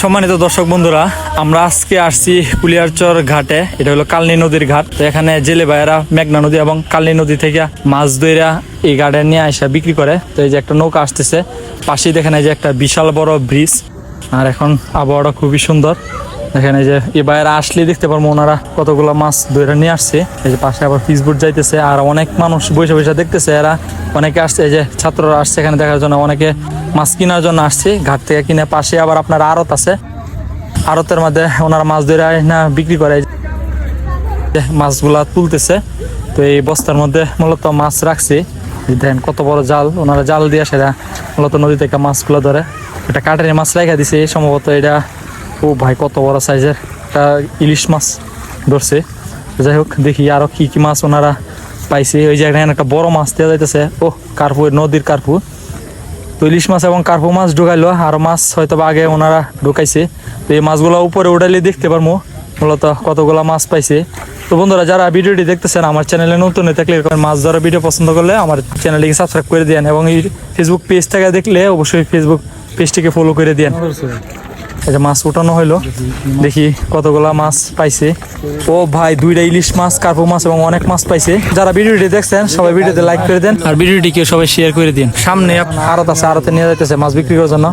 সম্মানিত দর্শক বন্ধুরা, আমরা আজকে আসছি কুলিয়ারচর ঘাটে। এটা হলো কালনী নদীর ঘাট। তো এখানে জেলে ভাইয়েরা মেঘনা নদী এবং কালনী নদী থেকে মাছ ধইরা এই ঘাটে নিয়ে আসা বিক্রি করে। তো এই যে একটা নৌকা আসতেছে, পাশেই দেখেন এই যে একটা বিশাল বড় ব্রিজ। আর এখন আবহাওয়াটা খুবই সুন্দর। দেখেন এই যে এই ভাইয়েরা আসলে দেখতে পারবো ওনারা কতগুলো মাছ ধরে নিয়ে আসছে। এই যে পাশে আবার ফিসবোট যাইতেছে, আর অনেক মানুষ বসে বসে দেখতেছে। এরা অনেকে আসছে, এই যে ছাত্ররা আসছে এখানে দেখার জন্য, অনেকে মাছ কেনার জন্য আসছে ঘাট থেকে কিনে। পাশে আবার আপনার আড়ত আছে, আড়তের মধ্যে ওনারা মাছ ধরে না বিক্রি করে। মাছগুলা তুলতেছে। তো এই বস্তার মধ্যে মূলত মাছ রাখছে। দেখেন কত বড় জাল, ওনারা জাল দিয়ে সেটা মূলত নদী থেকে মাছগুলো ধরে। এটা কাটারি মাছ রেখা দিছে সম্ভবত। এটা ও ভাই কত বড় সাইজের একটা ইলিশ মাছ ধরছে। যাই হোক, দেখি আরো কি কি মাছ ওনারা পাইছে। ওই যে এখানে একটা বড় মাছ দেওয়া যাইতেছে, ও কার্পু, নদীর কার্পু। তো ইলিশ মাছ এবং কার্পু মাছ ঢুকাইলো, আর মাছ হয়তো আগে ওনারা ঢুকাইছে। তো এই মাছগুলো উপরে উঠাইলে দেখতে পারবো মূলত কতগুলা মাছ পাইছে। তো বন্ধুরা, যারা ভিডিওটি দেখতেছেন আমার চ্যানেলে নতুন হয়ে থাকলে এরকম মাছ ধরা ভিডিও পছন্দ করলে আমার চ্যানেলটিকে সাবস্ক্রাইব করে দেন, এবং এই ফেসবুক পেজ থেকে দেখলে অবশ্যই ফেসবুক পেজটিকে ফলো করে দেন। এই যে মাছ উঠানো হইলো, দেখি কতগুলা মাছ পাইছে। ও ভাই, দুইটা ইলিশ মাছ, কার্পু মাছ এবং অনেক মাছ পাইছে। যারা ভিডিওটি দেখছেন সবাই ভিডিওতে লাইক করে দেন, আর ভিডিওটিকে সবাই শেয়ার করে দিন। সামনে আড়ত আছে, আড়তে নিয়ে যাইতেছে মাছ বিক্রি করার জন্য।